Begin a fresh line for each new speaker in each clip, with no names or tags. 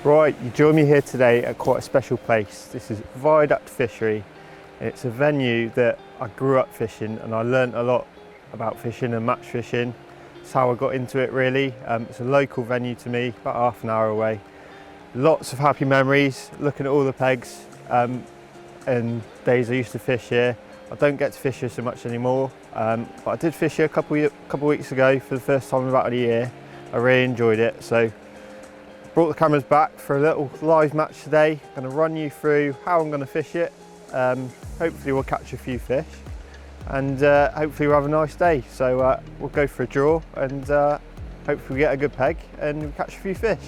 Right, you join me here today at quite a special place. This is Viaduct Fishery. It's a venue that I grew up fishing and I learnt a lot about fishing and match fishing. It's how I got into it really. It's a local venue to me, about half an hour away. Lots of happy memories, looking at all the pegs and days I used to fish here. I don't get to fish here so much anymore, but I did fish here a couple of weeks ago for the first time in about a year. I really enjoyed it, so brought the cameras back for a little live match today. I'm going to run you through how I'm going to fish it. Hopefully we'll catch a few fish and hopefully we'll have a nice day. So we'll go for a draw and hopefully we get a good peg and we'll catch a few fish.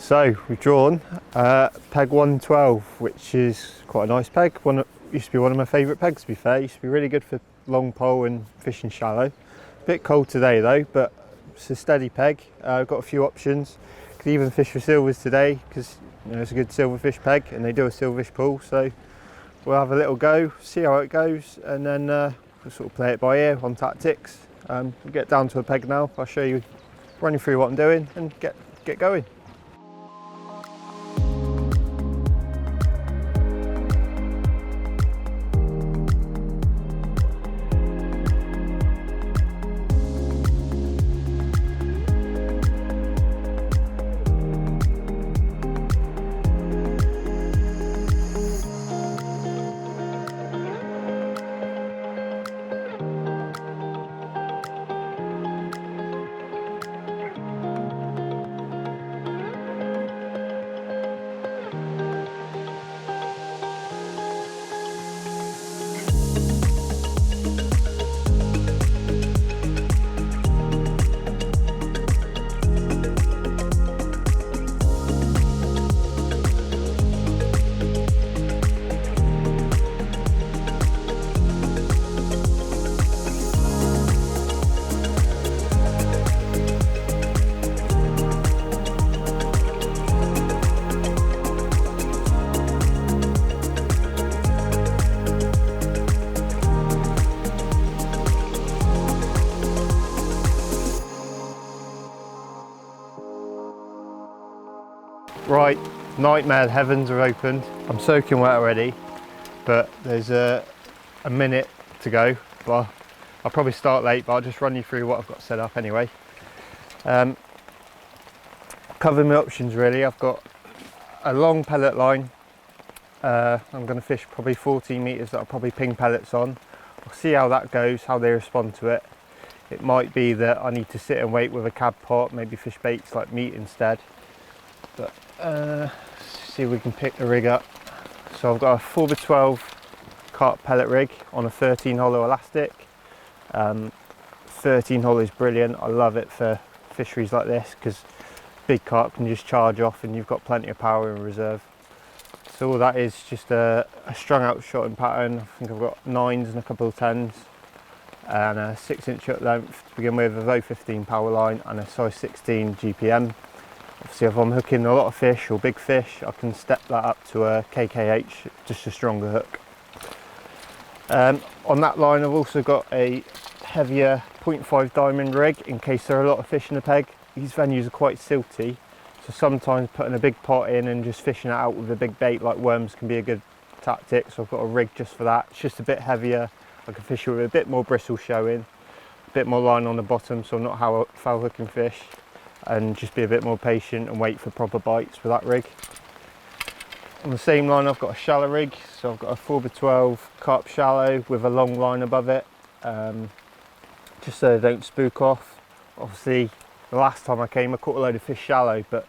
So we've drawn peg 112, which is quite a nice peg. Used to be one of my favourite pegs, to be fair. Used to be really good for long pole and fishing shallow. Bit cold today though, but it's a steady peg. I've got a few options. Could even fish for silvers today because it's a good silverfish peg and they do a silverfish pool. So we'll have a little go, see how it goes, and then we'll sort of play it by ear on tactics. We'll get down to a peg now. I'll show you, run you through what I'm doing and get going. Right, nightmare heavens are opened. I'm soaking wet already, but there's a minute to go. Well, I'll probably start late, but I'll just run you through what I've got set up anyway. Covering my options really. I've got a long pellet line. I'm going to fish probably 14 metres that I'll probably ping pellets on. I'll see how that goes, how they respond to it. It might be that I need to sit and wait with a cab pot, maybe fish baits like meat instead. But see if we can pick the rig up. So I've got a 4x12 carp pellet rig on a 13 hollow elastic. 13 hollow is brilliant. I love it for fisheries like this because big carp can just charge off and you've got plenty of power in reserve. So all that is just a strung out shotting pattern. I think I've got 9s and a couple of 10s and a 6-inch hook length to begin with, a VO15 power line and a size 16 GPM. Obviously if I'm hooking a lot of fish or big fish, I can step that up to a KKH, just a stronger hook. On that line I've also got a heavier 0.5 diamond rig in case there are a lot of fish in the peg. These venues are quite silty, so sometimes putting a big pot in and just fishing it out with a big bait like worms can be a good tactic, so I've got a rig just for that. It's just a bit heavier, I can fish it with a bit more bristle showing, a bit more line on the bottom so I'm not foul hooking fish, and just be a bit more patient and wait for proper bites with that rig. On the same line I've got a shallow rig, so I've got a 4x12 carp shallow with a long line above it, just so they don't spook off. Obviously the last time I came I caught a load of fish shallow, but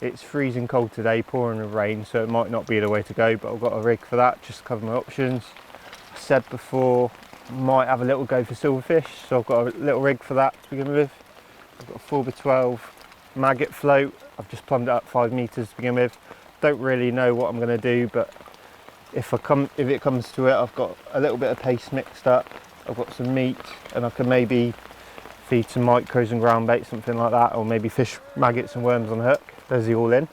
it's freezing cold today, pouring with rain, so it might not be the way to go, but I've got a rig for that just to cover my options. I said before might have a little go for silverfish, so I've got a little rig for that to begin with. I've got a 4x12 maggot float. I've just plumbed it up 5 meters to begin with. don't really know what I'm going to do, but if it comes to it, I've got a little bit of paste mixed up, I've got some meat, and I can maybe feed some micros and ground bait, something like that, or maybe fish maggots and worms on hook. There's the all in.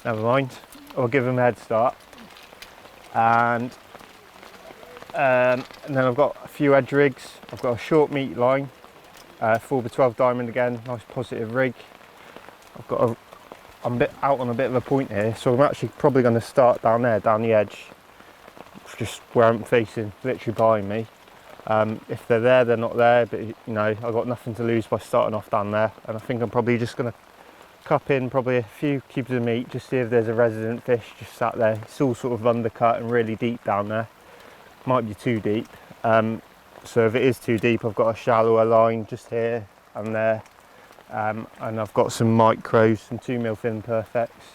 Never mind. I'll give them a head start. And then I've got a few edge rigs. I've got a short meat line, 4x12 diamond again, nice positive rig. I'm a bit out on a bit of a point here, so I'm actually probably going to start down there, down the edge, just where I'm facing, literally behind me. If they're there, they're not there, but you know, I've got nothing to lose by starting off down there. And I think I'm probably just going to cup in probably a few cubes of meat, just see if there's a resident fish just sat there. It's all sort of undercut and really deep down there. Might be too deep. So if it is too deep, I've got a shallower line just here and there. And I've got some micros, some 2mm fin perfects,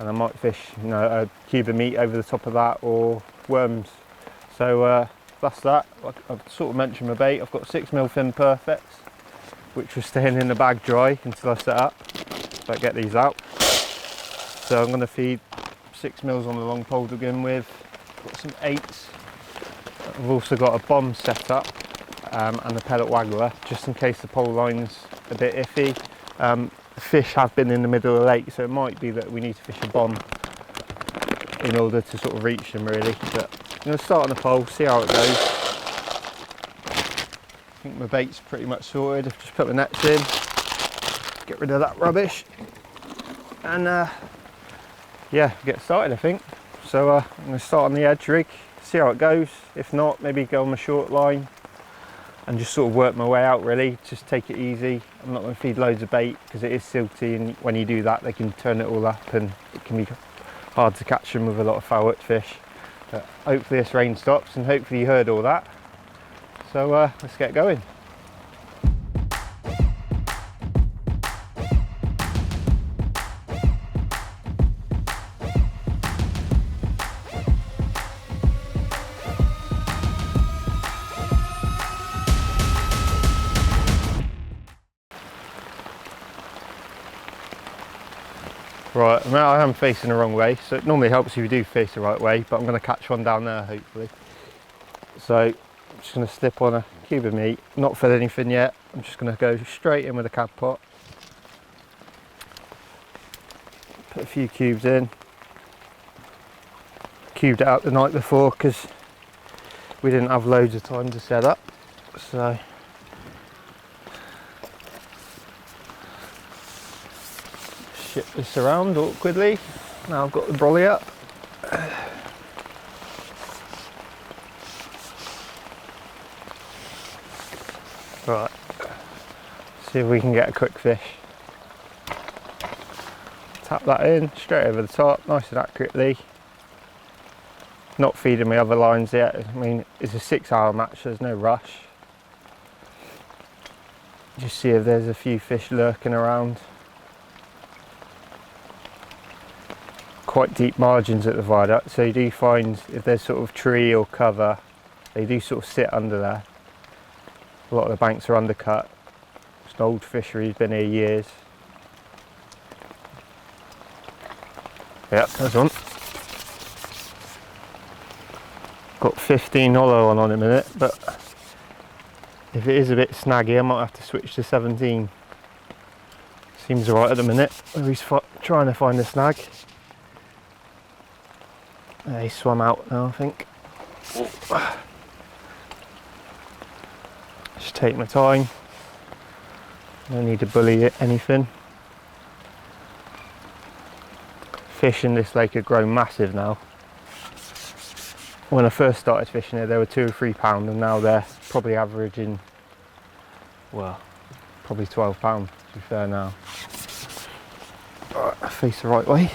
and I might fish, you know, a cube of meat over the top of that, or worms. So that's that. Like I've sort of mentioned my bait. I've got 6mm fin perfects, which were staying in the bag dry until I set up. So I get these out. So I'm going to feed 6mm on the long pole to begin with. Got some 8s. I've also got a bomb set up and a pellet waggler, just in case the pole line's a bit iffy. The fish have been in the middle of the lake, so it might be that we need to fish a bomb in order to sort of reach them really. But I'm going to start on the pole, see how it goes. I think my bait's pretty much sorted. I've just put the nets in, get rid of that rubbish, and yeah, get started I think. So I'm going to start on the edge rig, see how it goes. If not, maybe go on my short line and just sort of work my way out really, just take it easy. I'm not going to feed loads of bait because it is silty, and when you do that they can turn it all up and it can be hard to catch them with a lot of foul hooked fish. But hopefully this rain stops, and hopefully you heard all that. So let's get going. Right, now I am facing the wrong way, so it normally helps if you do face the right way, but I'm going to catch one down there hopefully. So I'm just going to slip on a cube of meat, not fed anything yet. I'm just going to go straight in with a cab pot. Put a few cubes in. Cubed it out the night before because we didn't have loads of time to set up. So ship this around awkwardly. Now I've got the brolly up. Right, see if we can get a quick fish. Tap that in, straight over the top, nice and accurately. Not feeding my other lines yet. I mean, it's a 6-hour match, so there's no rush. Just see if there's a few fish lurking around. Quite deep margins at the Viaduct, so you do find if there's sort of tree or cover, they do sort of sit under there. A lot of the banks are undercut. It's an old fishery, it's been here years. Yep, there's one. Got 15 hollow on in a minute, but if it is a bit snaggy, I might have to switch to 17. Seems alright at the minute. He's trying to find a snag. He swam out now, I think. Just take my time. No need to bully it, anything. Fish in this lake have grown massive now. When I first started fishing here, they were £2 or £3, and now they're probably averaging, well, probably £12 to be fair now. Alright, face the right way.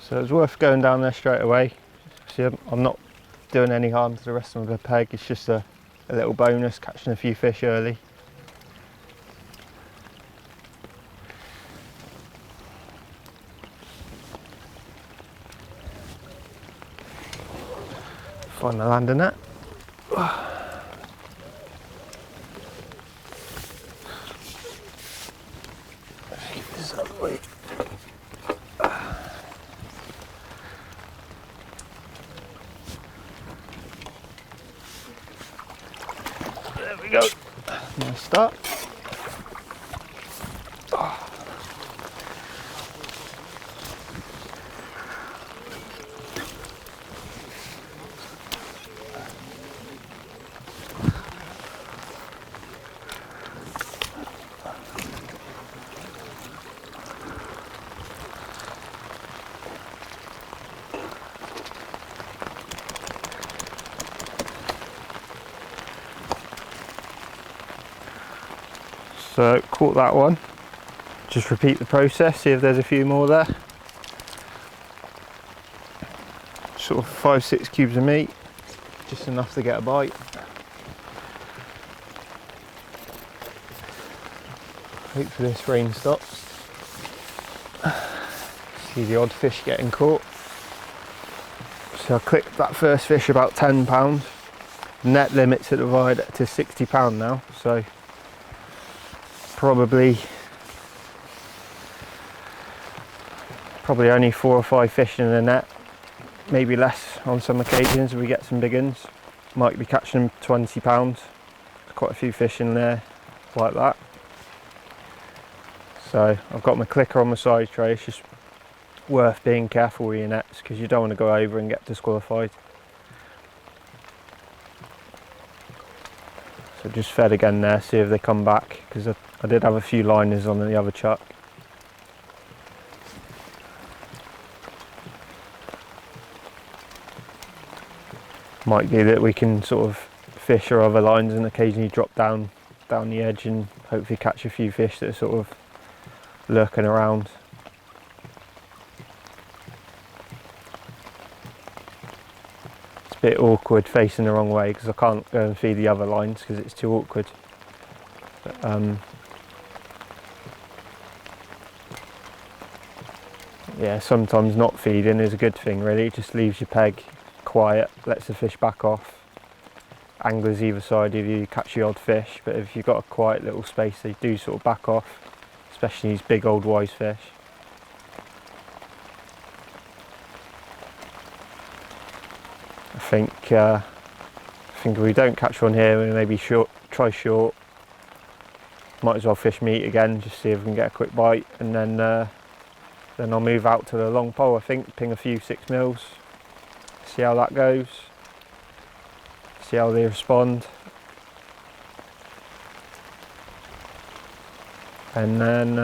So it's worth going down there straight away. See, I'm not doing any harm to the rest of the peg, it's just a little bonus, catching a few fish early. Find the landing net. There we go. Nice start. So caught that one. Just repeat the process, see if there's a few more there. Sort of 5-6 cubes of meat, just enough to get a bite. Hopefully this rain stops. See the odd fish getting caught. So I clicked that first fish about £10. Net limits at the Viaduct to £60 now, so probably only 4 or 5 fish in the net, maybe less on some occasions if we get some big ones. Might be catching them £20. Quite a few fish in there like that. So I've got my clicker on my side tray. It's just worth being careful with your nets because you don't want to go over and get disqualified. So just fed again there, see if they come back, because I did have a few liners on the other chuck. Might be that we can sort of fish our other lines and occasionally drop down the edge and hopefully catch a few fish that are sort of lurking around. It's a bit awkward facing the wrong way because I can't go and feed the other lines because it's too awkward. But, yeah, sometimes not feeding is a good thing really. It just leaves your peg quiet, lets the fish back off. Anglers either side of you catch the odd fish, but if you've got a quiet little space they do sort of back off, especially these big old wise fish. I think if we don't catch one here, we maybe try short. Might as well fish meat again, just see if we can get a quick bite, and then I'll move out to the long pole. I think ping a few 6mm, see how that goes, see how they respond, and then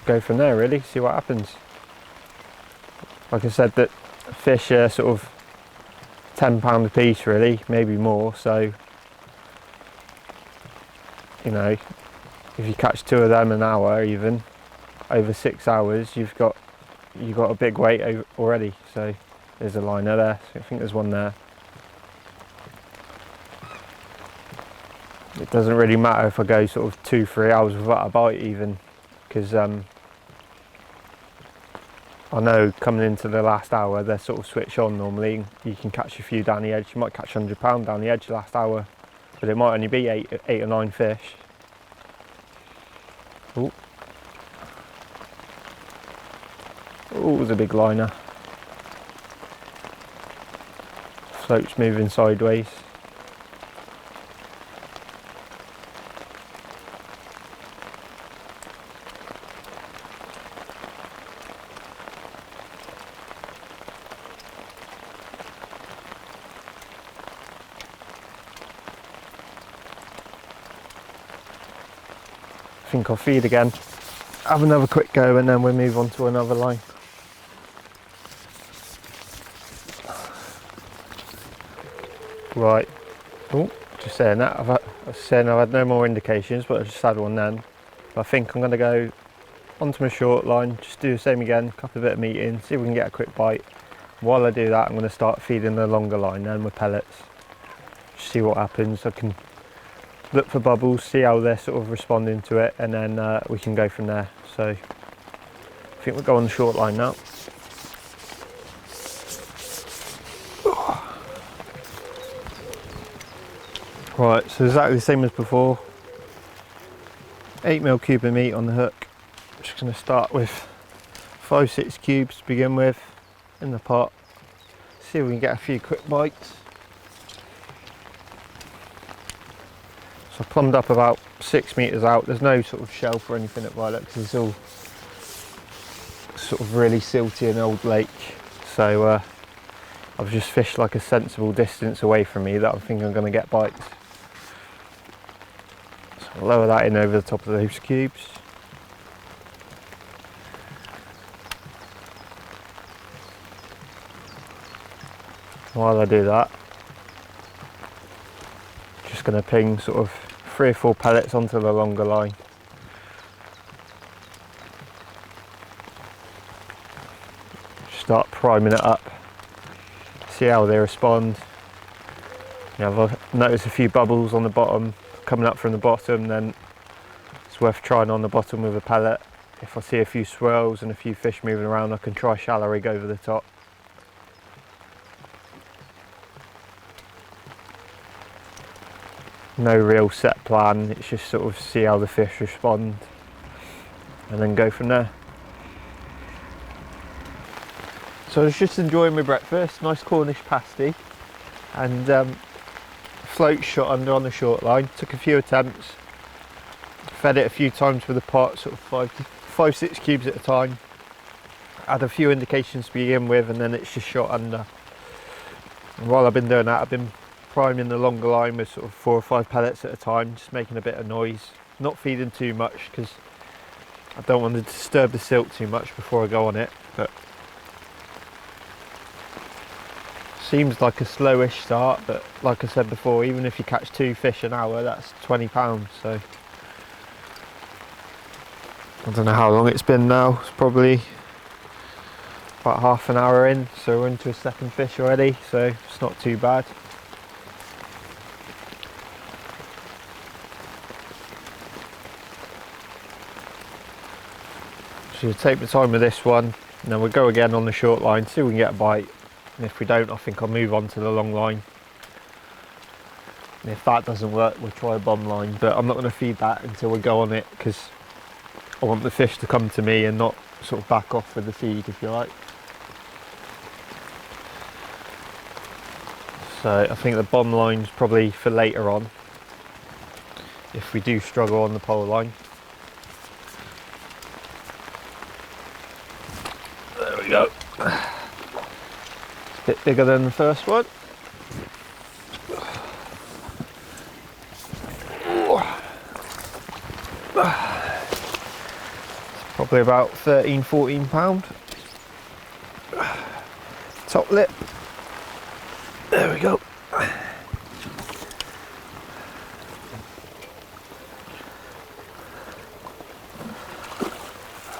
go from there really, see what happens. Like I said, that fish are sort of £10 a piece really, maybe more, so you know, if you catch 2 of them an hour, even over 6 hours, you've got a big weight already. So there's a liner there, so I think there's one there. It doesn't really matter if I go sort of 2-3 hours without a bite even, because I know coming into the last hour they're sort of switch on normally. You can catch a few down the edge. You might catch £100 down the edge last hour, but it might only be 8 or 9 fish. Oh, it was a big liner. Float's moving sideways. I think I'll feed again, have another quick go, and then we'll move on to another line. Right, oh, just saying that, I've had no more indications, but I just had one then. But I think I'm going to go onto my short line, just do the same again, couple a bit of meat in, see if we can get a quick bite. While I do that, I'm going to start feeding the longer line then with pellets, just see what happens. I can look for bubbles, see how they're sort of responding to it, and then we can go from there. So I think we'll go on the short line now. Right, so exactly the same as before. 8mm cube of meat on the hook. Just going to start with 5-6 cubes to begin with in the pot. See if we can get a few quick bites. So I plumbed up about 6 metres out. There's no sort of shelf or anything at Viaduct because it's all sort of really silty and old lake. So I've just fished like a sensible distance away from me that I think I'm going to get bites. So I'll lower that in over the top of those cubes. While I do that, just going to ping sort of 3 or 4 pellets onto the longer line. Start priming it up, see how they respond. You know, I've noticed a few bubbles on the bottom coming up from the bottom, then it's worth trying on the bottom with a pellet. If I see a few swirls and a few fish moving around, I can try shallow rig over the top. No real set plan, it's just sort of see how the fish respond and then go from there. So I was just enjoying my breakfast, nice Cornish pasty, and float shot under on the short line. Took a few attempts, fed it a few times with a pot, sort of 5-6 cubes at a time. Had a few indications to begin with, and then it's just shot under. And while I've been doing that, I've been priming the longer line with sort of 4 or 5 pellets at a time, just making a bit of noise, not feeding too much because I don't want to disturb the silt too much before I go on it. But seems like a slowish start, but like I said before, even if you catch 2 fish an hour, that's £20. So I don't know how long it's been now. It's probably about half an hour in, so we're into a second fish already, so it's not too bad. So we'll take the time with this one, and then we'll go again on the short line, see if we can get a bite. And if we don't, I think I'll move on to the long line. And if that doesn't work, we'll try a bomb line, but I'm not going to feed that until we go on it because I want the fish to come to me and not sort of back off with the feed, if you like. So I think the bomb line's probably for later on if we do struggle on the pole line. There we go. Bit bigger than the first one. It's probably about 13-14 pound. Top lip. There we go. I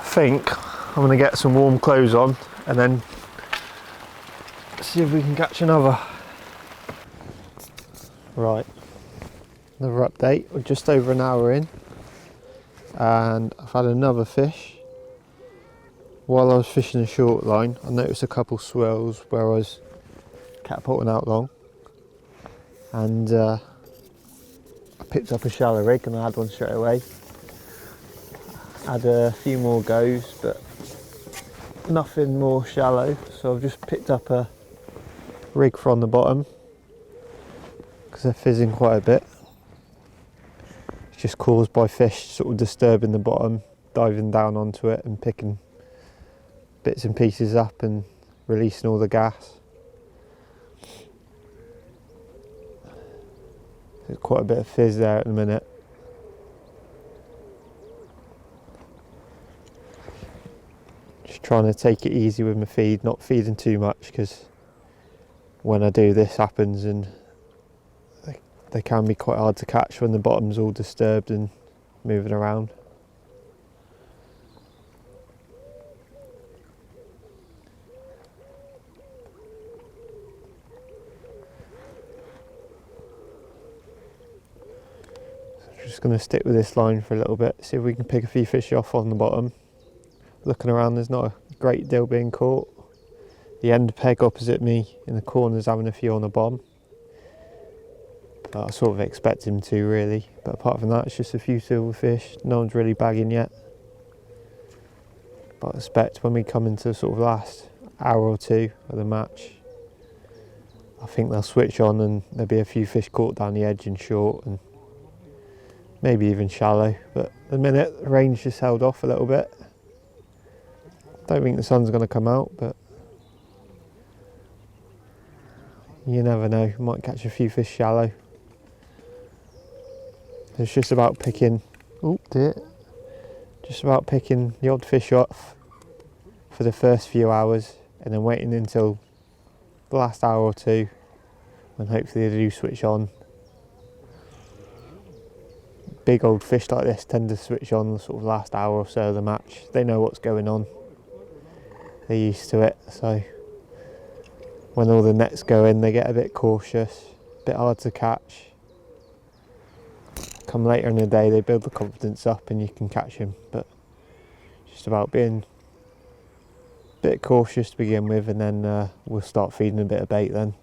think I'm going to get some warm clothes on and then see if we can catch another. Right, another update. We're just over an hour in and I've had another fish. While I was fishing a short line, I noticed a couple swirls where I was catapulting out long, and I picked up a shallow rig and I had one straight away. Had a few more goes, but nothing more shallow, so I've just picked up a rig from the bottom because they're fizzing quite a bit. It's just caused by fish sort of disturbing the bottom, diving down onto it and picking bits and pieces up and releasing all the gas. There's quite a bit of fizz there at the minute. Just trying to take it easy with my feed, not feeding too much, because when I do, this happens, and they can be quite hard to catch when the bottom's all disturbed and moving around. Just going to stick with this line for a little bit, see if we can pick a few fish off on the bottom. Looking around, there's not a great deal being caught. The end peg opposite me in the corner's having a few on the bomb, but I sort of expect him to, really. But apart from that, it's just a few silverfish. No one's really bagging yet, but I expect when we come into sort of last hour or two of the match, I think they'll switch on and there'll be a few fish caught down the edge and short, and maybe even shallow, but at the minute the rain's just held off a little bit. Don't think the sun's going to come out, but you never know, might catch a few fish shallow. It's just about picking, just about picking the odd fish off for the first few hours, and then waiting until the last hour or two when hopefully they do switch on. Big old fish like this tend to switch on the sort of last hour or so of the match. They know what's going on, they're used to it, so when all the nets go in they get a bit cautious, a bit hard to catch. Come later in the day they build the confidence up and you can catch them, but just about being a bit cautious to begin with, and then we'll start feeding a bit of bait then.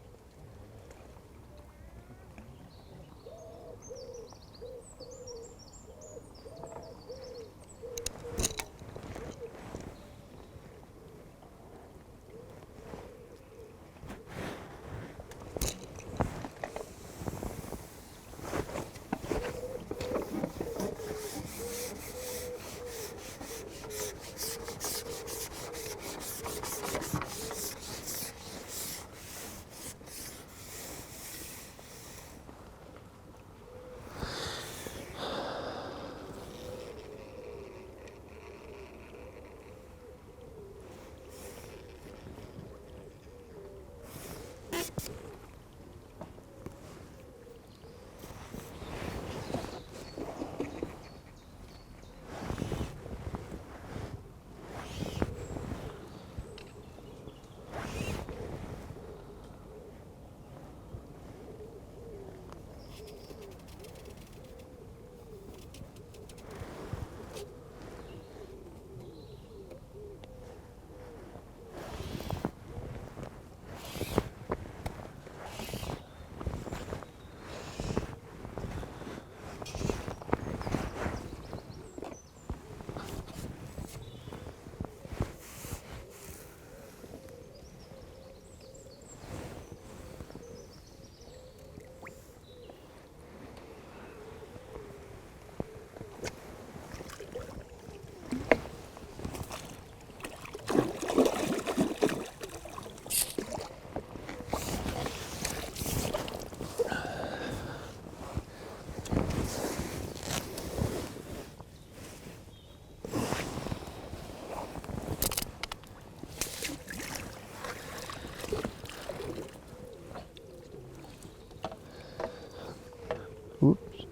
Oops.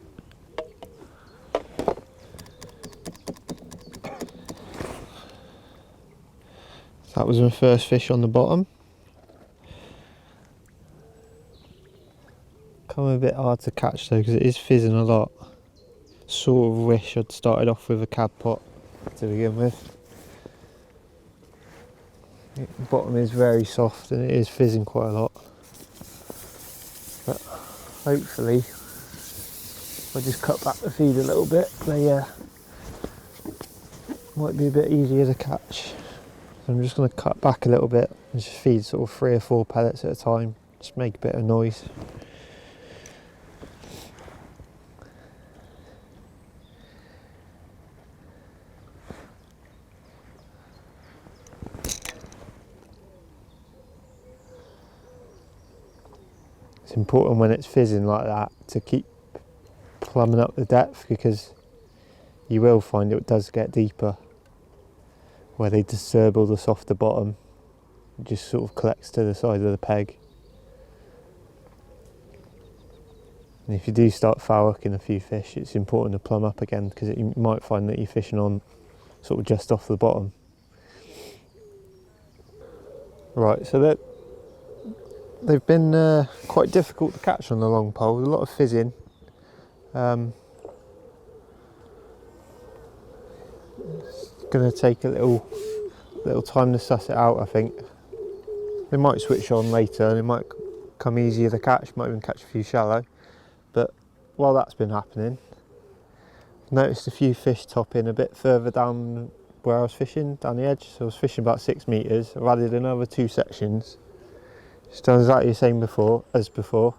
That was my first fish on the bottom. Come a bit hard to catch though because it is fizzing a lot. Sort of wish I'd started off with a cab pot to begin with. The bottom is very soft and it is fizzing quite a lot. But hopefully, if I just cut back the feed a little bit, they might be a bit easier to catch. So I'm just going to cut back a little bit and just feed sort of 3 or 4 pellets at a time. Just make a bit of noise. It's important when it's fizzing like that to keep plumbing up the depth, because you will find it does get deeper where they disturb all the softer bottom. It just sort of collects to the side of the peg. And if you do start foul hooking a few fish, it's important to plumb up again, because you might find that you're fishing on sort of just off the bottom. Right, so they've been quite difficult to catch on the long pole, a lot of fizzing. It's going to take a little time to suss it out, I think. They might switch on later and it might come easier to catch, might even catch a few shallow. But while that's been happening, I've noticed a few fish topping a bit further down where I was fishing, down the edge. So I was fishing about 6 metres. I've added another 2 sections. It's done exactly the same as before.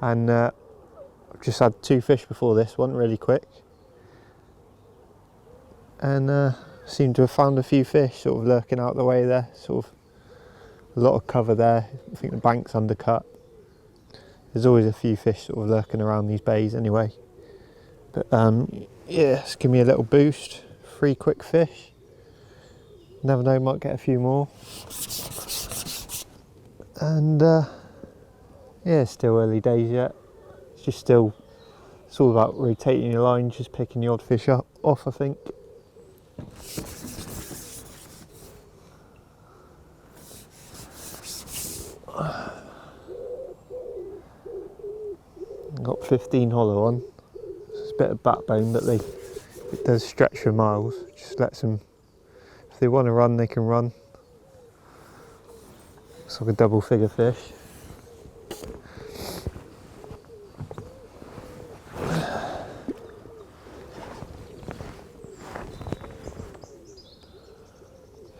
And I I've just had 2 fish before this one, really quick, and seem to have found a few fish sort of lurking out the way there. Sort of a lot of cover there. I think the bank's undercut. There's always a few fish sort of lurking around these bays anyway. But yeah, it's given me a little boost. 3 quick fish. Never know, might get a few more. And yeah, still early days yet. It's just still, it's all about rotating your line, just picking the odd fish off, I think. Got 15 hollow on. It's a bit of backbone, but it does stretch for miles. Just lets them, if they want to run, they can run. It's like a double figure fish.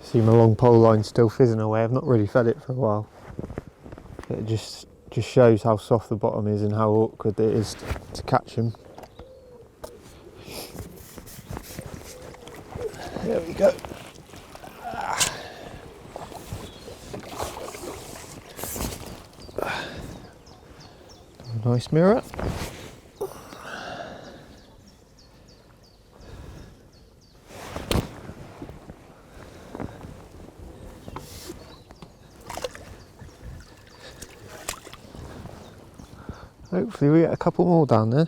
See my long pole line still fizzing away. I've not really fed it for a while. It just shows how soft the bottom is and how awkward it is to catch him. There we go. Nice mirror. Hopefully we get a couple more down there.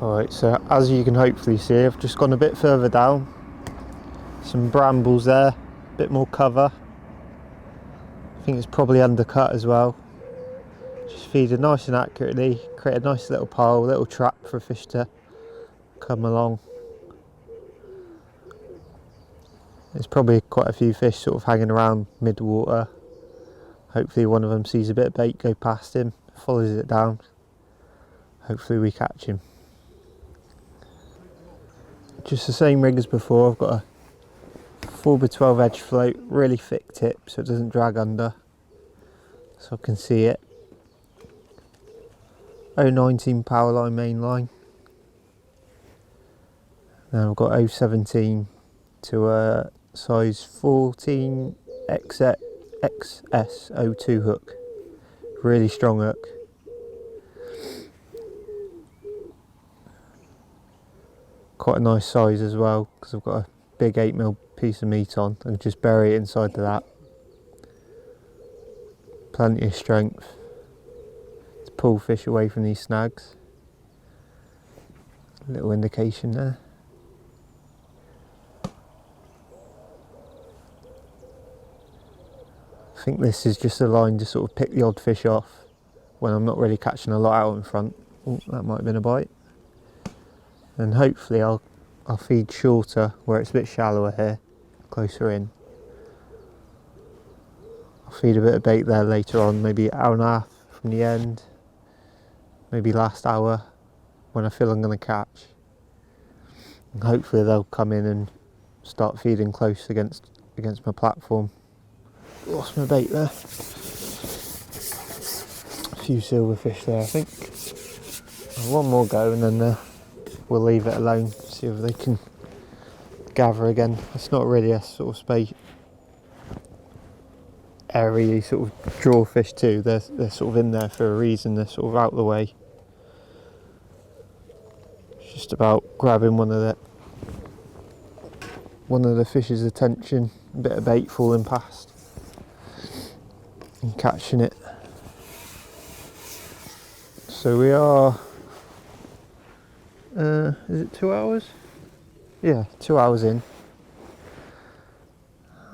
Alright, so as you can hopefully see, I've just gone a bit further down. Some brambles there, a bit more cover. I think it's probably undercut as well. Just feed it nice and accurately, create a nice little pile, little trap for a fish to come along. There's probably quite a few fish sort of hanging around mid-water. Hopefully one of them sees a bit of bait go past him, follows it down. Hopefully we catch him. Just the same rig as before. I've got a 4x12 edge float, really thick tip so it doesn't drag under, so I can see it. 019 power line main line. Then I've got 017 to a size 14 XS02 hook. Really strong hook. Quite a nice size as well, because I've got a big 8mm piece of meat on and just bury it inside of that. Plenty of strength to pull fish away from these snags. Little indication there. I think this is just a line to sort of pick the odd fish off when I'm not really catching a lot out in front. Oh, that might have been a bite. And hopefully I'll feed shorter where it's a bit shallower here, closer in. I'll feed a bit of bait there later on, maybe an hour and a half from the end, maybe last hour when I feel I'm going to catch. And hopefully they'll come in and start feeding close against my platform. Lost my bait there. A few silverfish there, I think. One more go and then we'll leave it alone, see if they can gather again. It's not really a sort of space area you sort of draw fish to. They're sort of in there for a reason. They're sort of out the way. It's just about grabbing one of the fish's attention, a bit of bait falling past, and catching it. So we are, is it 2 hours? Yeah, 2 hours in.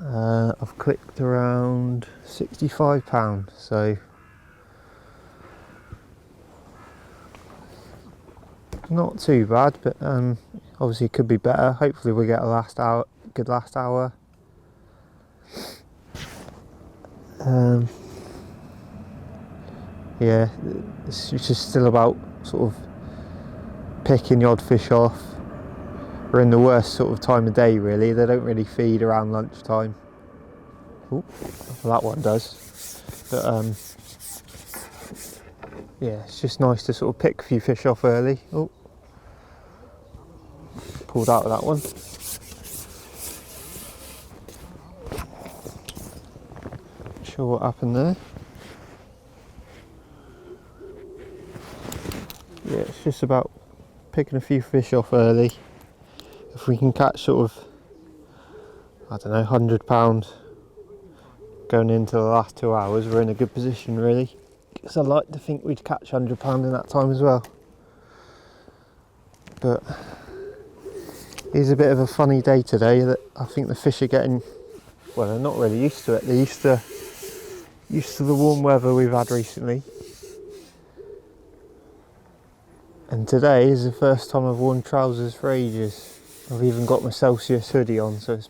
I've clicked around £65, so not too bad, but obviously it could be better. Hopefully we get a good last hour. Yeah, it's just still about sort of picking the odd fish off, we're in the worst sort of time of day really. They don't really feed around lunchtime. Ooh, well, that one does. But yeah, it's just nice to sort of pick a few fish off early. Oh, pulled out of that one. Not sure what happened there. Yeah, it's just about picking a few fish off early. If we can catch sort of, I don't know, £100 going into the last 2 hours, we're in a good position really. Because I like to think we'd catch £100 in that time as well. But it's a bit of a funny day today. That I think the fish are getting, well, they're not really used to it. They're used to the warm weather we've had recently. And today is the first time I've worn trousers for ages. I've even got my Celsius hoodie on, so I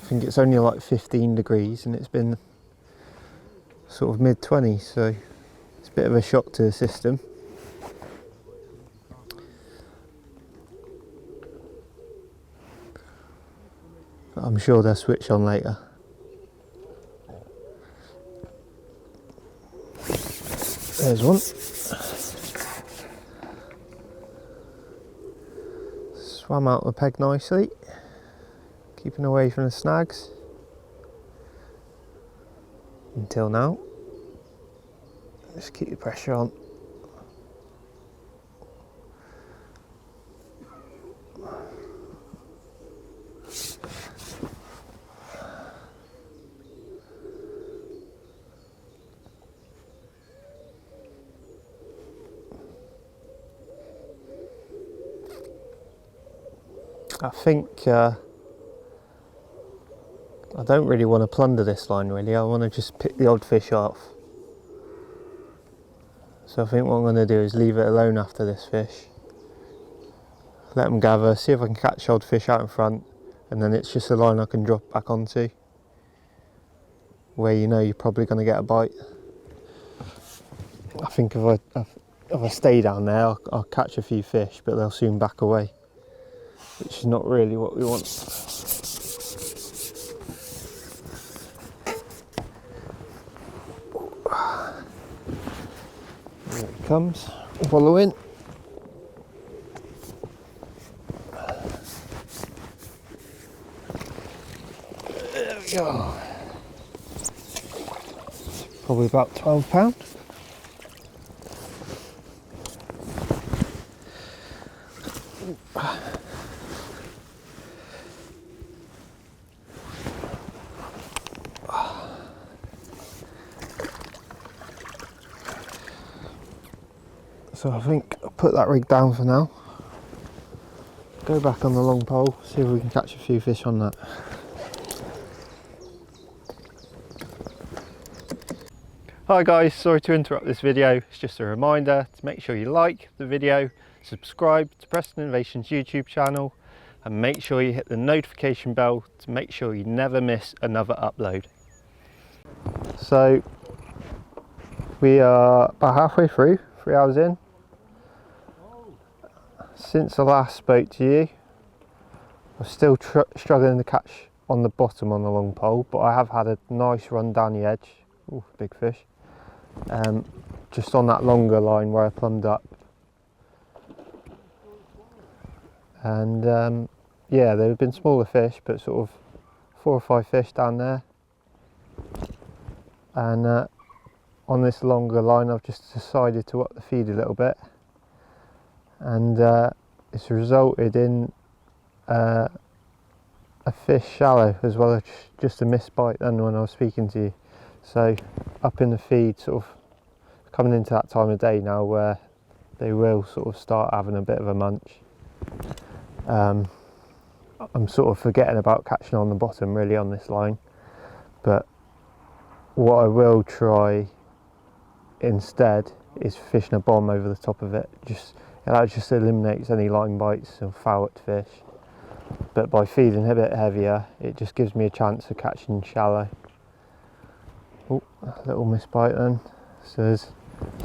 think it's only like 15 degrees and it's been sort of mid-20s, so it's a bit of a shock to the system. But I'm sure they'll switch on later. There's one. Swam out the peg nicely, keeping away from the snags until now. Just keep the pressure on. I think I don't really want to plunder this line really. I want to just pick the odd fish off. So I think what I'm going to do is leave it alone after this fish. Let them gather, see if I can catch odd fish out in front, and then it's just a line I can drop back onto where you know you're probably going to get a bite. I think if I stay down there I'll catch a few fish, but they'll soon back away, which is not really what we want. There he comes, follow in. There we go. Probably about £12. So I think I'll put that rig down for now. Go back on the long pole, see if we can catch a few fish on that. Hi guys, sorry to interrupt this video. It's just a reminder to make sure you like the video, subscribe to Preston Innovations YouTube channel, and make sure you hit the notification bell to make sure you never miss another upload. So we are about halfway through, 3 hours in. Since I last spoke to you, I'm still struggling to catch on the bottom on the long pole, but I have had a nice run down the edge. Ooh, big fish. Just on that longer line where I plumbed up. And yeah, there have been smaller fish, but sort of 4 or 5 fish down there. And on this longer line I've just decided to up the feed a little bit. And it's resulted in a fish shallow as well as just a missed bite then when I was speaking to you. So up in the feed, sort of coming into that time of day now where they will sort of start having a bit of a munch. I'm sort of forgetting about catching on the bottom really on this line, but what I will try instead is fishing a bomb over the top of it. That just eliminates any line bites and foul-hooked fish. But by feeding a bit heavier, it just gives me a chance of catching shallow. Oh, a little missed bite then. So there's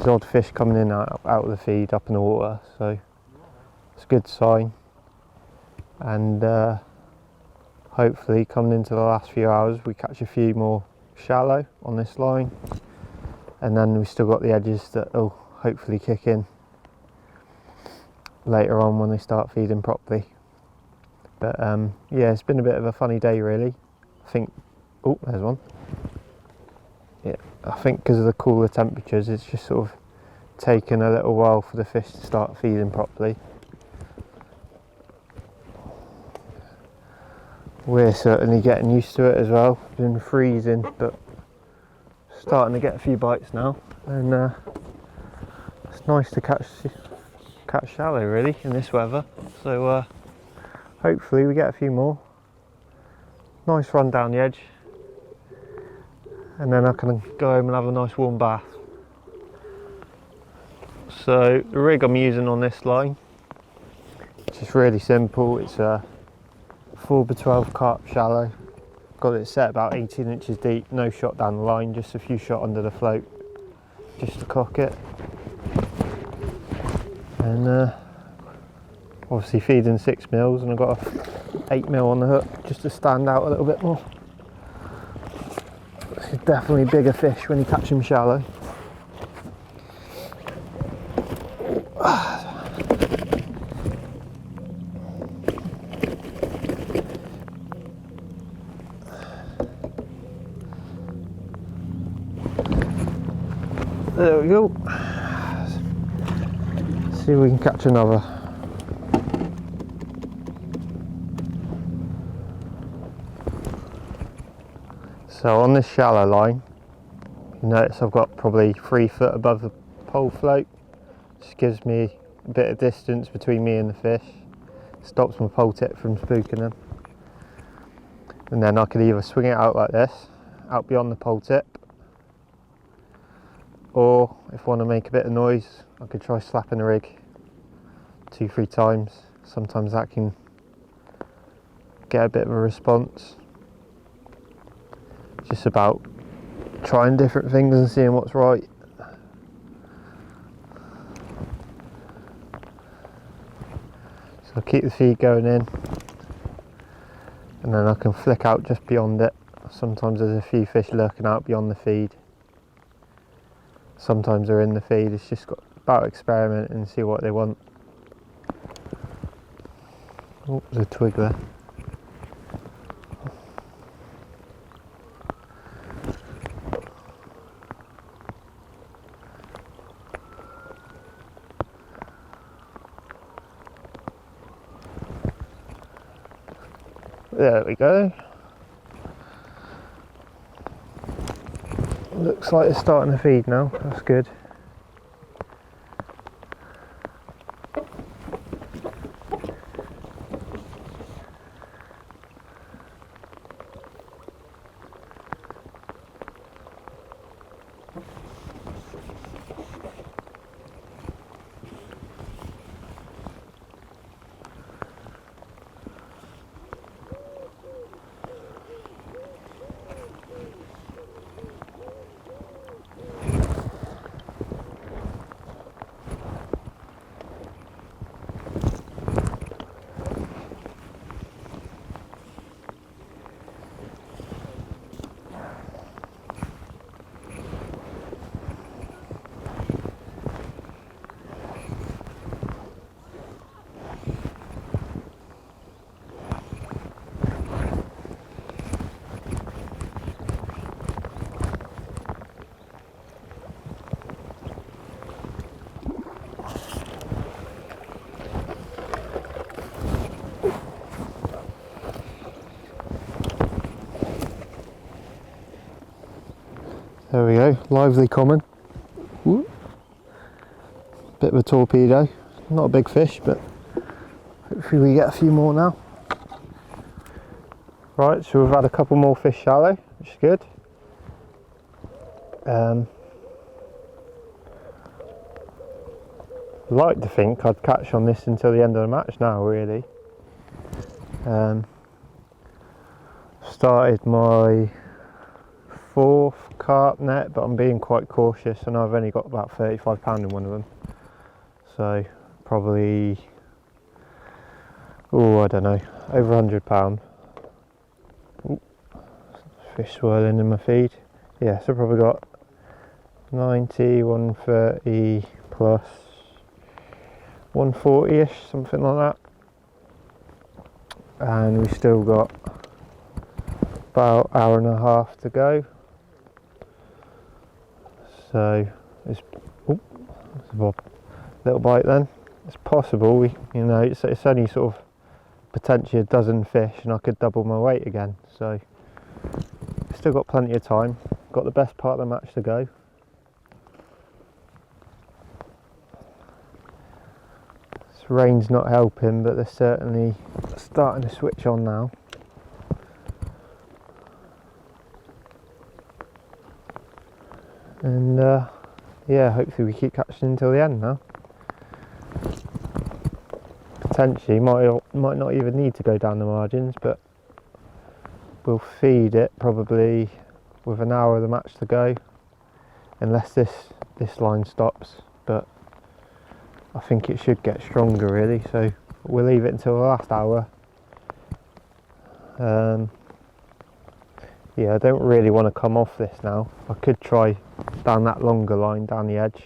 odd fish coming in out of the feed up in the water, so it's a good sign. and hopefully coming into the last few hours we catch a few more shallow on this line, and then we've still got the edges that will hopefully kick in later on when they start feeding properly. But yeah, it's been a bit of a funny day really. I think, oh, there's one. Yeah, I think because of the cooler temperatures it's just sort of taken a little while for the fish to start feeding properly. We're certainly getting used to it as well. It's been freezing, but starting to get a few bites now, and it's nice to catch shallow really in this weather. So hopefully we get a few more. Nice run down the edge, and then I can go home and have a nice warm bath. So the rig I'm using on this line, it's just really simple. It's a 4x12 carp shallow. Got it set about 18 inches deep, no shot down the line, just a few shot under the float, just to cock it. And obviously feeding 6 mils, and I've got a 8 mil on the hook just to stand out a little bit more. It's definitely bigger fish when you catch them shallow. There we go. See if we can catch another. So on this shallow line, you notice I've got probably 3 foot above the pole float. Just gives me a bit of distance between me and the fish. Stops my pole tip from spooking them. And then I could either swing it out like this, out beyond the pole tip, or if I want to make a bit of noise, I could try slapping the rig 2-3 times. Sometimes that can get a bit of a response. It's just about trying different things and seeing what's right. So I'll keep the feed going in, and then I can flick out just beyond it. Sometimes there's a few fish lurking out beyond the feed. Sometimes they're in the feed. It's just about experimenting and see what they want. Oh, there's a twig there. There we go. Looks like it's starting to feed now, that's good. There we go, lively common. Woo. Bit of a torpedo, not a big fish, but hopefully we get a few more now. Right, so we've had a couple more fish shallow, which is good. I'd like to think I'd catch on this until the end of the match now, really. Started my 4th carp net, but I'm being quite cautious. I know I've only got about 35 pound in one of them, so probably Oh, I don't know, over £100. Ooh, fish swirling in my feed. Yeah, so I've probably got 90, 130 plus 140ish, something like that. And we've still got about an hour and a half to go. So it's, oh, that's a little bite then. It's possible, you know, it's only sort of potentially a dozen fish and I could double my weight again. So still got plenty of time. Got the best part of the match to go. This rain's not helping, but they're certainly starting to switch on now. And yeah, hopefully we keep catching until the end now. Potentially might not even need to go down the margins, but we'll feed it probably with an hour of the match to go, unless this line stops, but I think it should get stronger really, so we'll leave it until the last hour. Yeah, I don't really want to come off this now. I could try down that longer line down the edge,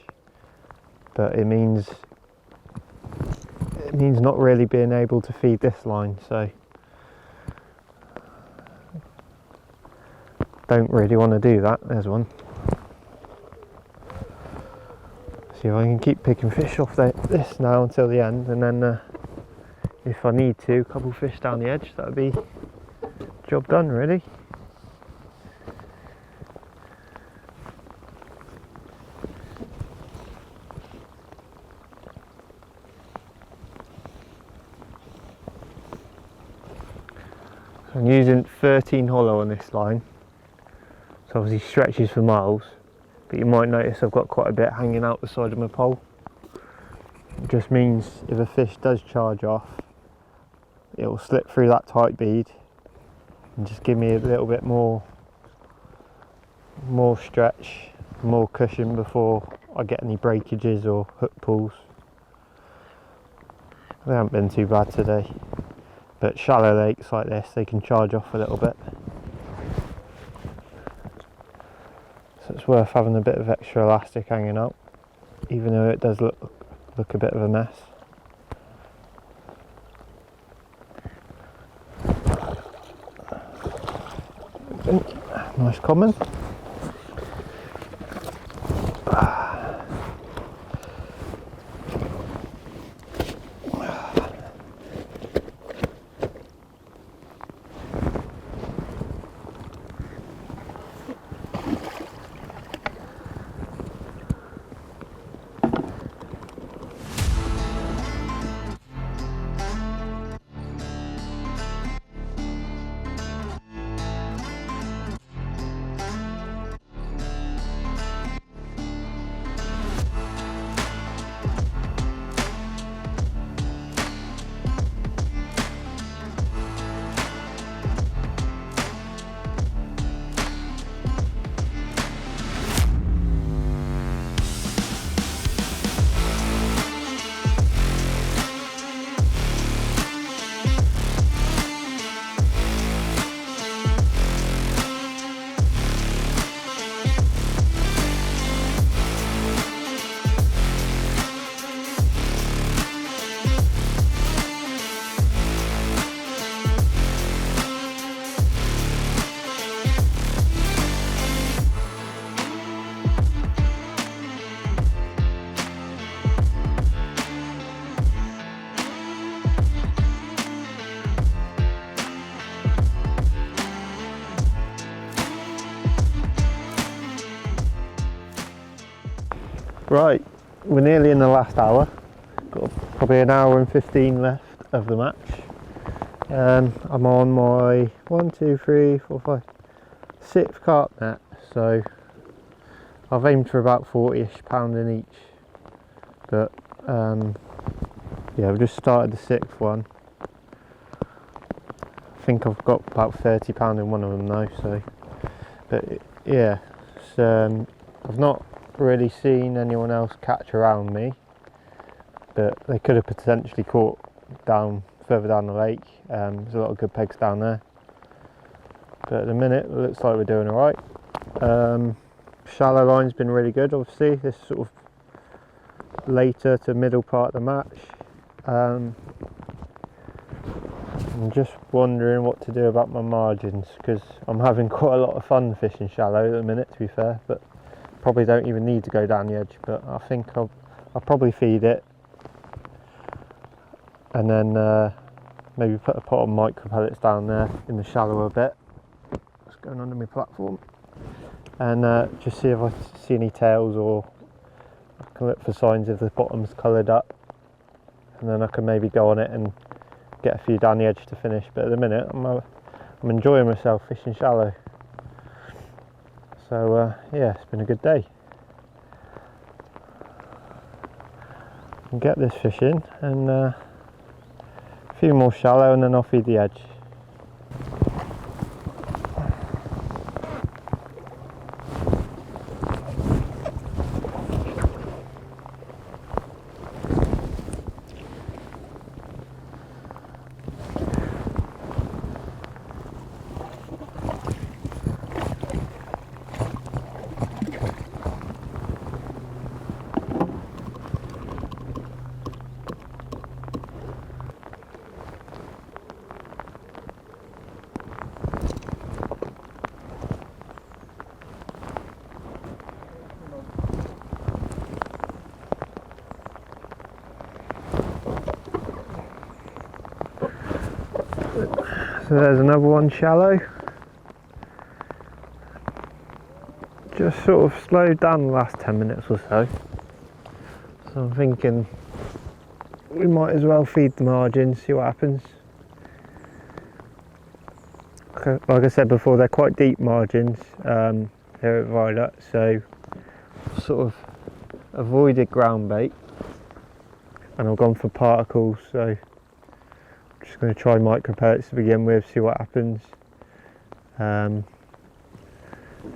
but it means not really being able to feed this line, so don't really want to do that. There's one. See if I can keep picking fish off this now until the end, and then if I need to, a couple fish down the edge, that would be job done really. I'm using 13 hollow on this line, so obviously stretches for miles, but you might notice I've got quite a bit hanging out the side of my pole. It just means if a fish does charge off, it will slip through that tight bead and just give me a little bit more stretch, more cushion before I get any breakages or hook pulls. They haven't been too bad today. But shallow lakes like this, they can charge off a little bit. So it's worth having a bit of extra elastic hanging out, even though it does look a bit of a mess. Nice common. Right, we're nearly in the last hour. Got probably an hour and 15 left of the match. I'm on my 6th carp net, so I've aimed for about 40ish pound in each. But yeah, I've just started the 6th one. I think I've got about 30 pound in one of them now. So, but yeah, I've not really seen anyone else catch around me, but they could have potentially caught down further down the lake. There's a lot of good pegs down there, but at the minute it looks like we're doing alright. Shallow line's been really good, obviously, this sort of later to middle part of the match. I'm just wondering what to do about my margins, because I'm having quite a lot of fun fishing shallow at the minute, to be fair, but probably don't even need to go down the edge. But I think I'll probably feed it, and then maybe put a pot of micro pellets down there in the shallower bit. What's going under my platform? And just see if I see any tails, or I can look for signs if the bottom's coloured up, and then I can maybe go on it and get a few down the edge to finish. But at the minute I'm enjoying myself fishing shallow, so yeah, it's been a good day. I'll get this fish in, and a few more shallow, and then I'll feed the edge. So there's another one shallow. Just sort of slowed down the last 10 minutes or so. So I'm thinking we might as well feed the margins, see what happens. Like I said before, they're quite deep margins here at Viaduct, so sort of avoided ground bait, and I've gone for particles. So just going to try micro pellets to begin with, see what happens, and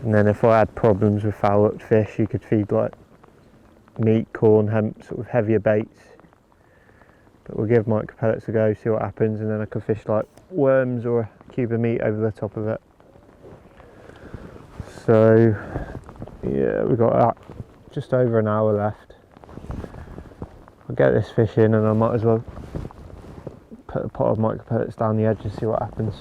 then if I had problems with foul-hooked fish, you could feed like meat, corn, hemp, sort of heavier baits. But we'll give micro pellets a go, see what happens, and then I could fish like worms or a cube of meat over the top of it. So yeah, we've got just over an hour left. I'll get this fish in, and I might as well put a pot of micro pellets down the edge and see what happens.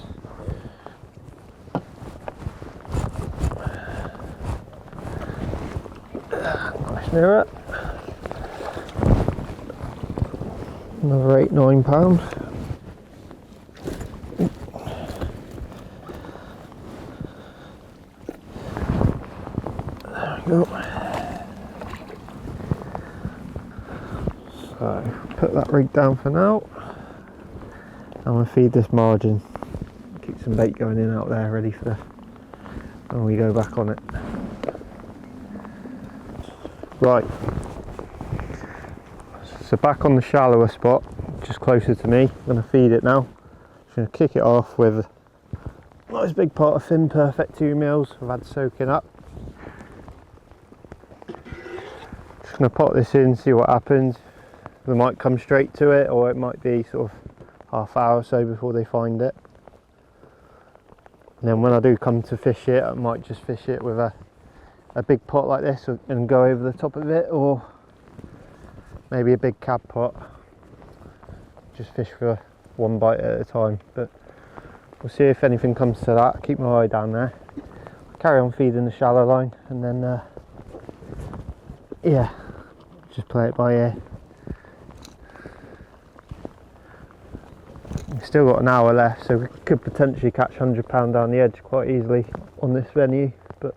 Nice mirror. Another 8-9 pounds. There we go. So put that rig down for now. I'm going to feed this margin, keep some bait going in out there ready for when we go back on it. Right, so back on the shallower spot, just closer to me. I'm going to feed it now. Just going to kick it off with a nice big pot of Fin Perfect 2 mils I've had soaking up. Just going to pot this in, see what happens. We might come straight to it, or it might be sort of half hour or so before they find it. And then when I do come to fish it, I might just fish it with a big pot like this and go over the top of it, or maybe a big cab pot. Just fish for one bite at a time. But we'll see if anything comes to that. Keep my eye down there. Carry on feeding the shallow line, and then yeah, just play it by ear. We've still got an hour left, so we could potentially catch £100 down the edge quite easily on this venue, but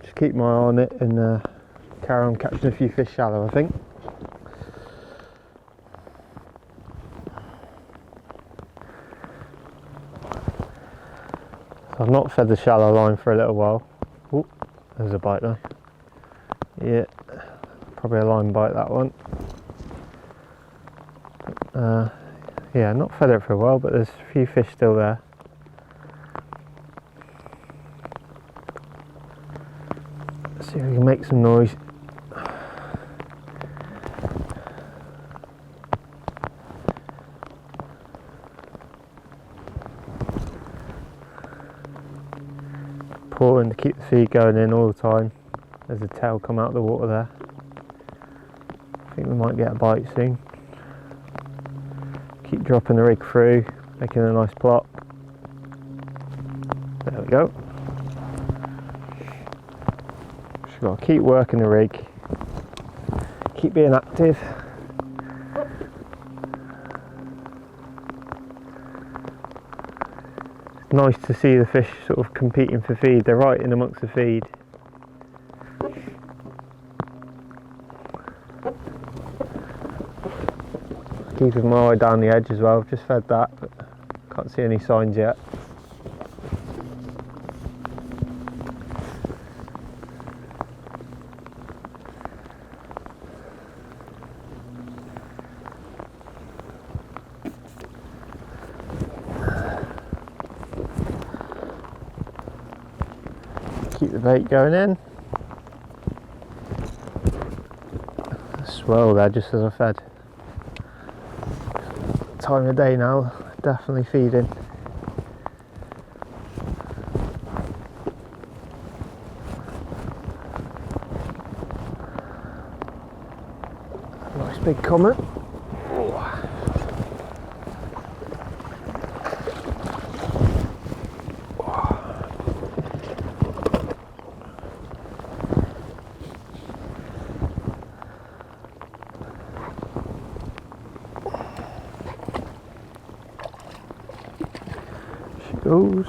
just keep my eye on it and carry on catching a few fish shallow, I think. So I've not fed the shallow line for a little while. Oh, there's a bite though. Yeah, probably a line bite, that one. Yeah, not fed it for a while, but there's a few fish still there. Let's see if we can make some noise. important to keep the feed going in all the time. There's a tail come out of the water there. I think we might get a bite soon. Keep dropping the rig through, making a nice plop. There we go. Just got to keep working the rig, keep being active. It's nice to see the fish sort of competing for feed. They're right in amongst the feed. Keeping my eye down the edge as well. Just fed that, but can't see any signs yet. Keep the bait going in. Swirl there just as I fed. Time of day now, definitely feeding. Nice big comet. Goes.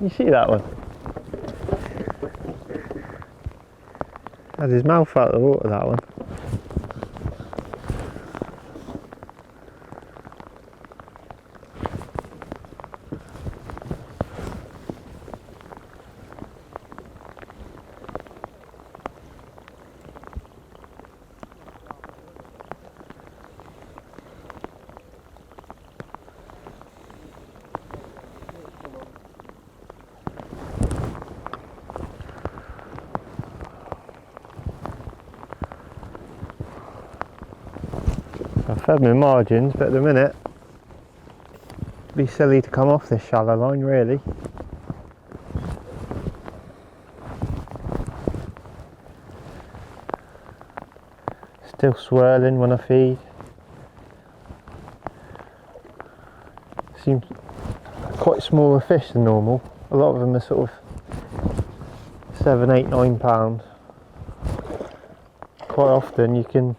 You see that one? Had his mouth out of the water, that one. I've fed my margins, but at the minute it'd be silly to come off this shallow line really. Still swirling when I feed. Seems quite smaller fish than normal. A lot of them are sort of 7, 8, 9 pounds. Quite often you can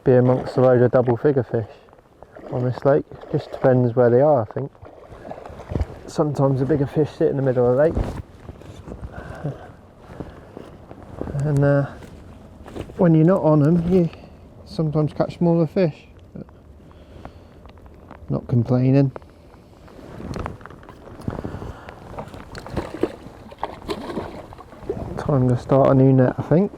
be amongst a load of double figure fish on this lake. Just depends where they are, I think. Sometimes the bigger fish sit in the middle of the lake, and when you're not on them you sometimes catch smaller fish, but not complaining. Time to start a new net, I think.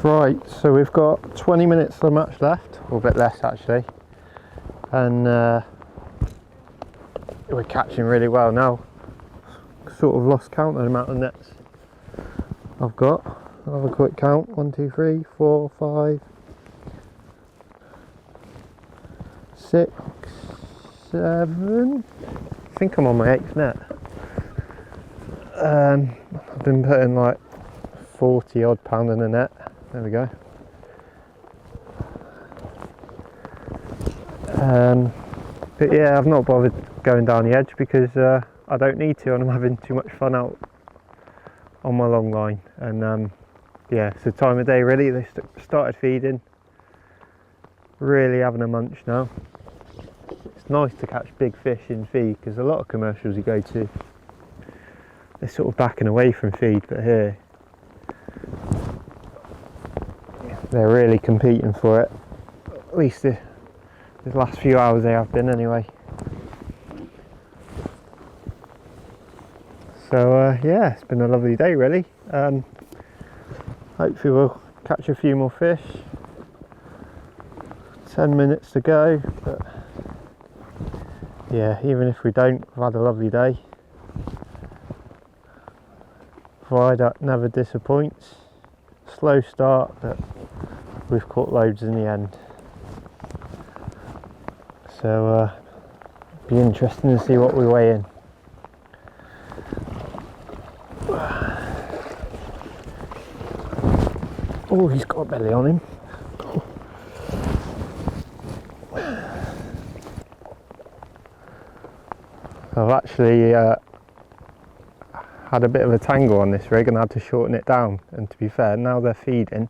Right, so we've got 20 minutes of the match left, or a bit less actually, and we're catching really well now. Sort of lost count of the amount of nets I've got. I'll have a quick count. 1, 2, 3, 4, 5, 6, 7. I think I'm on my 8th net. I've been putting like 40 odd pound in a net. There we go. But yeah, I've not bothered going down the edge because I don't need to, and I'm having too much fun out on my long line. And yeah, it's the time of day really. They started feeding, really having a munch now. It's nice to catch big fish in feed, because a lot of commercials you go to, they're sort of backing away from feed, but here they're really competing for it. At least the last few hours they have been anyway. So yeah, it's been a lovely day really. Hopefully we'll catch a few more fish. 10 minutes to go, but yeah, even if we don't, we've had a lovely day. Viaduct never disappoints. Slow start, but we've caught loads in the end. So be interesting to see what we weigh in. Oh, he's got a belly on him. I've actually had a bit of a tangle on this rig and had to shorten it down, and to be fair, now they're feeding,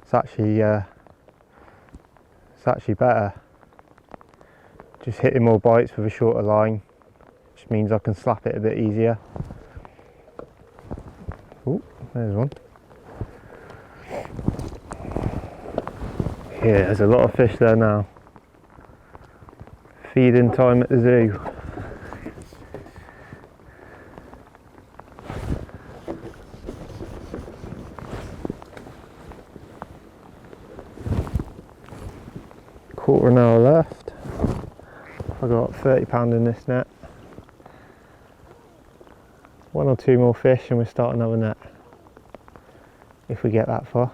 it's actually better. Just hitting more bites with a shorter line, which means I can slap it a bit easier. Oh, there's one. Yeah, there's a lot of fish there now. Feeding time at the zoo. Quarter an hour left. I've got 30 pound in this net. 1 or 2 more fish and we start another net, if we get that far.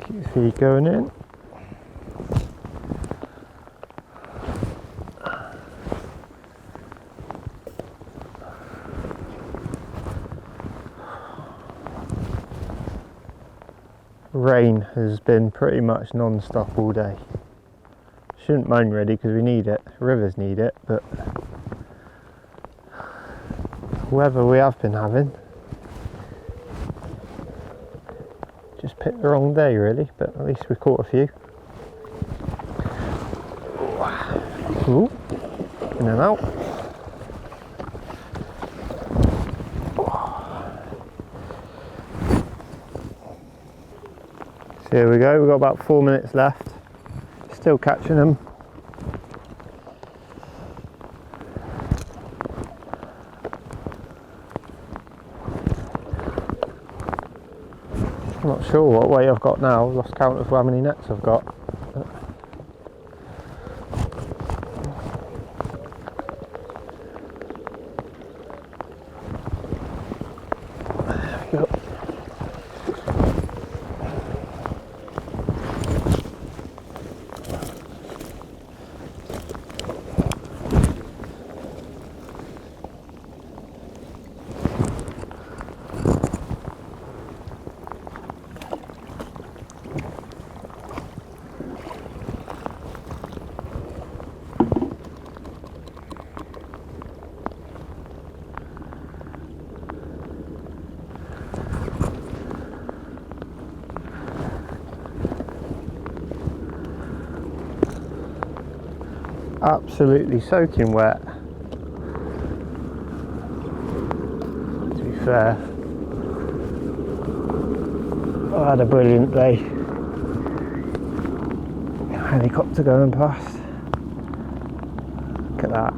Keep the feed going in. Rain has been pretty much non-stop all day. Shouldn't moan really because we need it, rivers need it, but weather we have been having, just picked the wrong day really, but at least we caught a few. Ooh, in and out. So here we go, we've got about 4 minutes left, still catching them. I'm not sure what weight I've got now, I've lost count of how many nets I've got. There we go. Absolutely soaking wet. To be fair, I had a brilliant day. Helicopter going past. Look at that.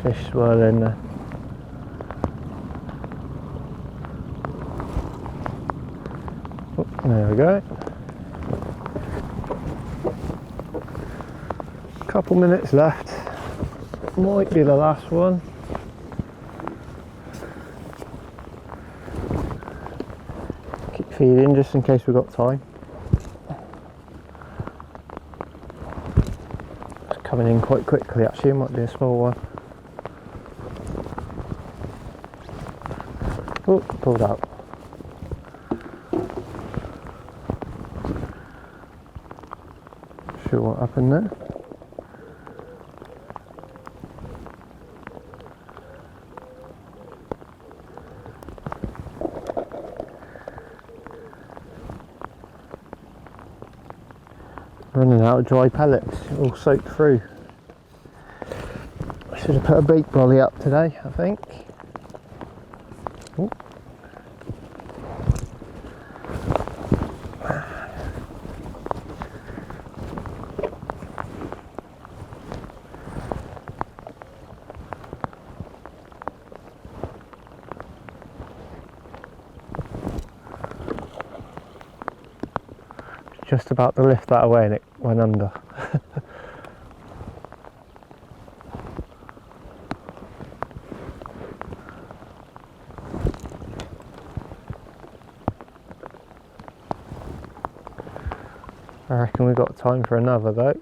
Fish swirling there. Oh, there we go. Couple minutes left. Might be the last one. Keep feeding just in case we've got time. It's coming in quite quickly actually, it might be a small one. Oh, pulled out. Not sure what happened there. Running out of dry pellets, all soaked through. I should have put a bait brolly up today, I think. Ooh. Just about to lift that away and it went under. I reckon we've got time for another though.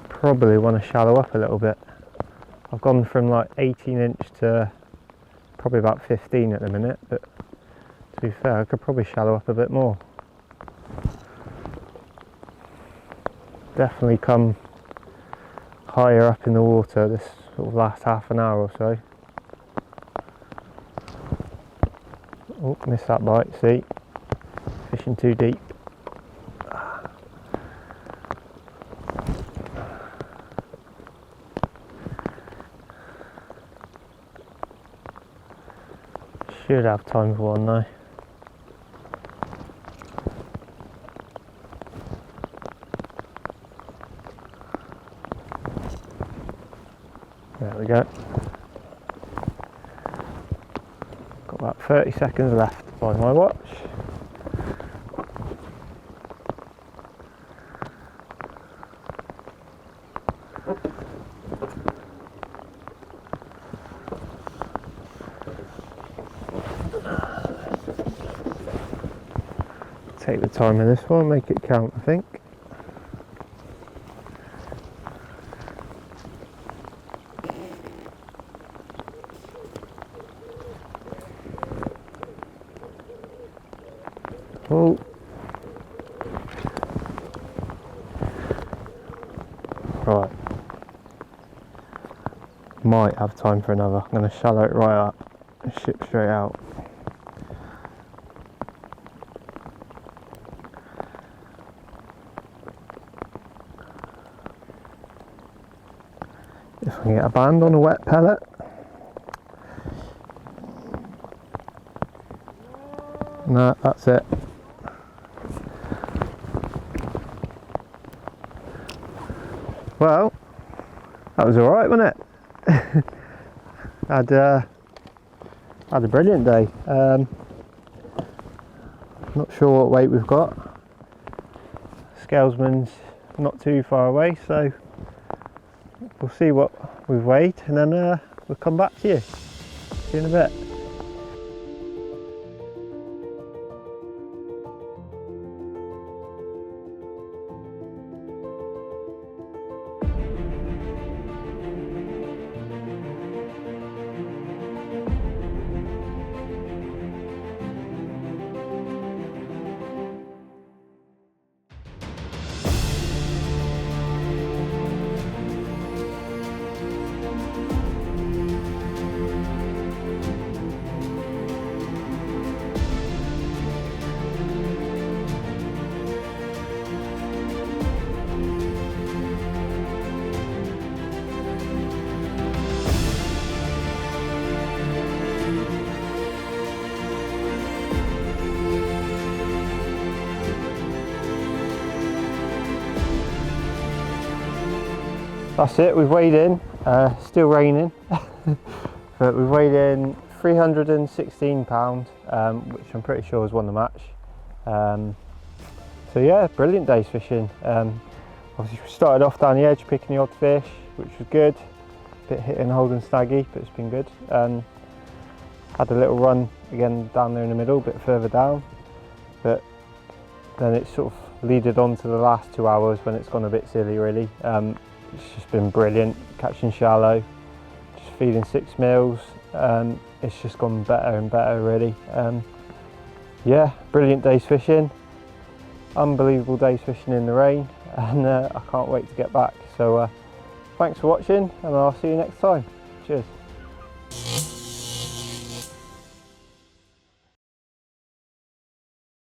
Probably want to shallow up a little bit. I've gone from like 18" to probably about 15 at the minute, but to be fair, I could probably shallow up a bit more. Definitely come higher up in the water this sort of last half an hour or so. Oh, missed that bite, see? Fishing too deep. Should have time for one though. There we go. Got about 30 seconds left by my watch. Take the time of this one, make it count, I think. Oh. Right. Might have time for another. I'm going to shallow it right up and ship straight out. If I can get a band on a wet pellet. No, that's it. Well, that was alright, wasn't it? Had a brilliant day. Not sure what weight we've got. Scalesman's not too far away, so we'll see what we've weighed and then we'll come back to you. See you in a bit. That's it, we've weighed in, still raining, but we've weighed in 316 pounds, which I'm pretty sure has won the match. So yeah, brilliant day's fishing. Obviously we started off down the edge picking the odd fish, which was good. Bit hit and hold and snaggy, but it's been good. Had a little run again down there in the middle, a bit further down, but then it sort of leaded on to the last 2 hours when it's gone a bit silly really. It's just been brilliant, catching shallow, just feeding 6 mils. It's just gone better and better really. Yeah, brilliant day's fishing, unbelievable day's fishing in the rain, and I can't wait to get back. So thanks for watching, and I'll see you next time. Cheers.